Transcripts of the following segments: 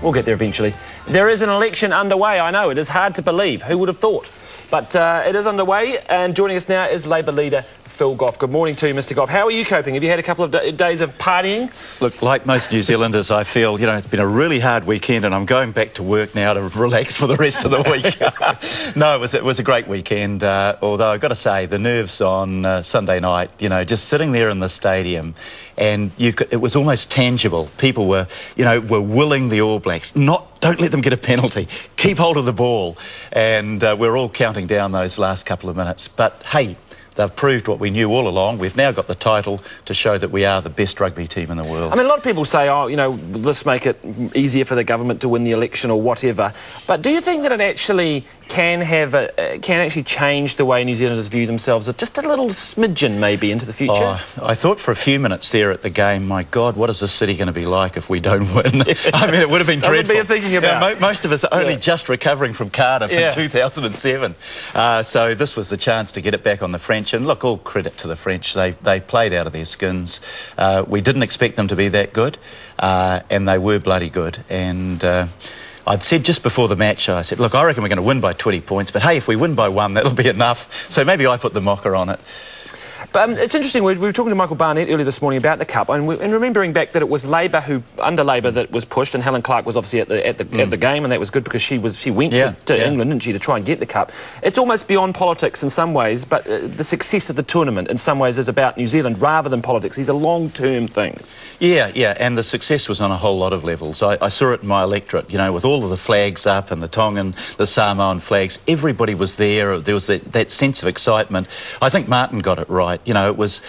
We'll get there eventually. There is an election underway, I know. It is hard to believe. Who would have thought? But it is underway, and joining us now is Labour leader Phil Goff. Good morning to you, Mr Goff. How are you coping? Have you had a couple of days of partying? Look, like most New Zealanders, I feel, it's been a really hard weekend, and I'm going back to work now to relax for the rest of the week. No, it was a great weekend, although I've got to say, the nerves on Sunday night, just sitting there in the stadium, and it was almost tangible. People were willing the All Blacks, don't let them get a penalty, keep hold of the ball, and we're all counting down those last couple of minutes. But hey, they've proved what we knew all along. We've now got the title to show that we are the best rugby team in the world. I mean, a lot of people say, this make it easier for the government to win the election or whatever. But do you think that it actually can actually change the way New Zealanders view themselves, just a little smidgen maybe into the future? I thought for a few minutes there at the game, my God, what is this city going to be like if we don't win? I mean, it would have been dreadful. That's what you're thinking about. Most of us are only just recovering from Cardiff in 2007. So this was the chance to get it back on the French. And look, all credit to the French. They played out of their skins. We didn't expect them to be that good, and they were bloody good. And I'd said just before the match, I said, look, I reckon we're going to win by 20 points, but hey, if we win by 1, that'll be enough. So maybe I put the mocker on it. But it's interesting, we were talking to Michael Barnett earlier this morning about the Cup, and remembering back that it was Labour under Labour that was pushed, and Helen Clark was obviously at the game, and that was good because she went to England, didn't she, to try and get the Cup. It's almost beyond politics in some ways, but the success of the tournament in some ways is about New Zealand rather than politics. These are long-term things. Yeah, and the success was on a whole lot of levels. I saw it in my electorate, with all of the flags up and the Tongan, the Samoan flags. Everybody was there. There was that sense of excitement. I think Martin got it right. It was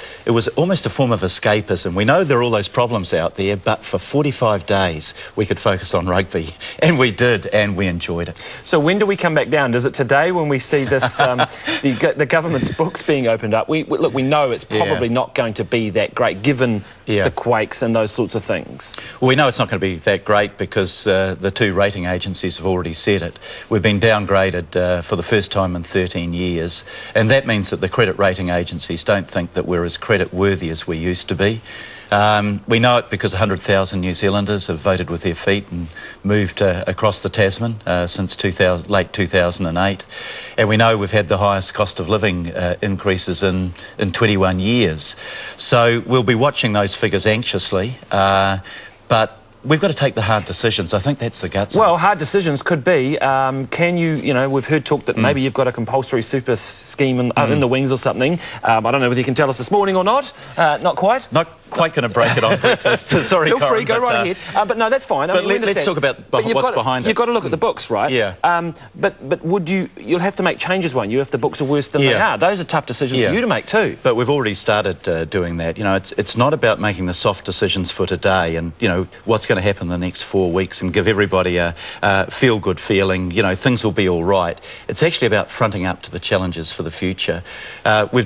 almost a form of escapism. We know there are all those problems out there, but for 45 days we could focus on rugby, and we did, and we enjoyed it. So when do we come back down? Is it today when we see this the government's books being opened up? We know it's probably not going to be that great given the quakes and those sorts of things. Well, we know it's not going to be that great because the 2 rating agencies have already said it. We've been downgraded for the first time in 13 years, and that means that the credit rating agencies don't think that we're as credit worthy as we used to be. We know it because 100,000 New Zealanders have voted with their feet and moved across the Tasman since late 2008. And we know we've had the highest cost of living increases in 21 years. So we'll be watching those figures anxiously, but we've got to take the hard decisions. I think that's the guts. Well, hard decisions could be, can you, we've heard talk that maybe you've got a compulsory super scheme in the wings or something. I don't know whether you can tell us this morning or not. Not quite? Not quite going to break it on breakfast. Sorry, Feel free, go right ahead. But no, that's fine. But let's talk about what's behind it. You've got to look at the books, right? Yeah. But would you'll have to make changes, won't you, if the books are worse than they are? Those are tough decisions for you to make too. But we've already started doing that. It's not about making the soft decisions for today and, what's going to happen in the next 4 weeks and give everybody a feel-good feeling, things will be all right. It's actually about fronting up to the challenges for the future. We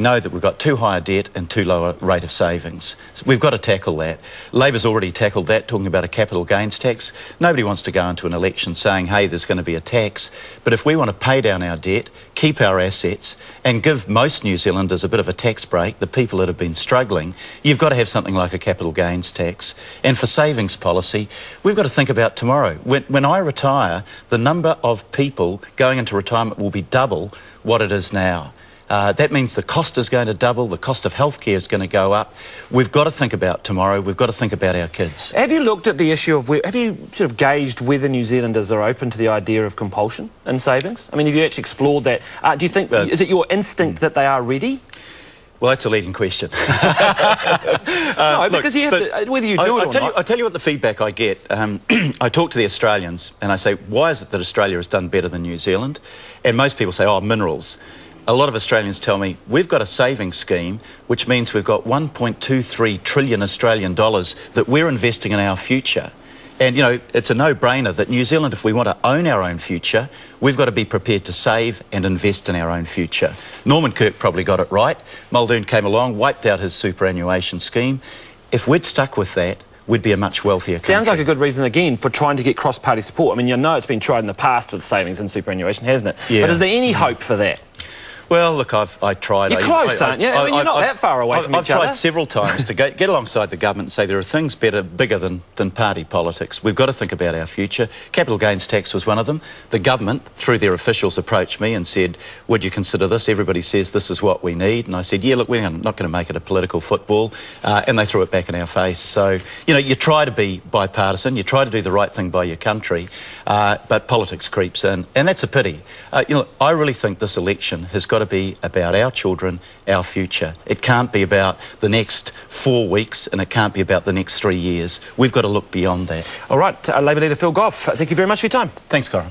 know that we've got too high a debt and too low a rate of savings. So we've got to tackle that. Labor's already tackled that, talking about a capital gains tax. Nobody wants to go into an election saying, hey, there's going to be a tax. But if we want to pay down our debt, keep our assets, and give most New Zealanders a bit of a tax break, the people that have been struggling, you've got to have something like a capital gains tax. And for savings policy, we've got to think about tomorrow. When I retire, the number of people going into retirement will be double what it is now. That means the cost is going to double, the cost of healthcare is going to go up. We've got to think about tomorrow, we've got to think about our kids. Have you looked at the issue of, have you sort of gauged whether New Zealanders are open to the idea of compulsion in savings? I mean, have you actually explored that? Do you think, is it your instinct that they are ready? Well, that's a leading question. No, because you have to, whether you do it or not. I'll tell you what the feedback I get. I talk to the Australians and I say, why is it that Australia has done better than New Zealand? And most people say, oh, minerals. A lot of Australians tell me, we've got a savings scheme, which means we've got 1.23 trillion Australian dollars that we're investing in our future. And, it's a no-brainer that New Zealand, if we want to own our own future, we've got to be prepared to save and invest in our own future. Norman Kirk probably got it right. Muldoon came along, wiped out his superannuation scheme. If we'd stuck with that, we'd be a much wealthier country. Sounds like a good reason, again, for trying to get cross-party support. I mean, it's been tried in the past with savings and superannuation, hasn't it? Yeah. But is there any hope for that? Well, look, I tried. You're close, aren't you? I mean, you're not that far away from each other. I've tried several times to get alongside the government and say there are things bigger than party politics. We've got to think about our future. Capital gains tax was one of them. The government, through their officials, approached me and said, would you consider this? Everybody says this is what we need. And I said, yeah, look, we're not going to make it a political football. And they threw it back in our face. So, you know, you try to be bipartisan, you try to do the right thing by your country, but politics creeps in. And that's a pity. You know, I really think this election has got to be about our children, our future. It can't be about the next 4 weeks and it can't be about the next 3 years. We've got to look beyond that. All right, Labour leader Phil Goff, thank you very much for your time. Thanks, Corin.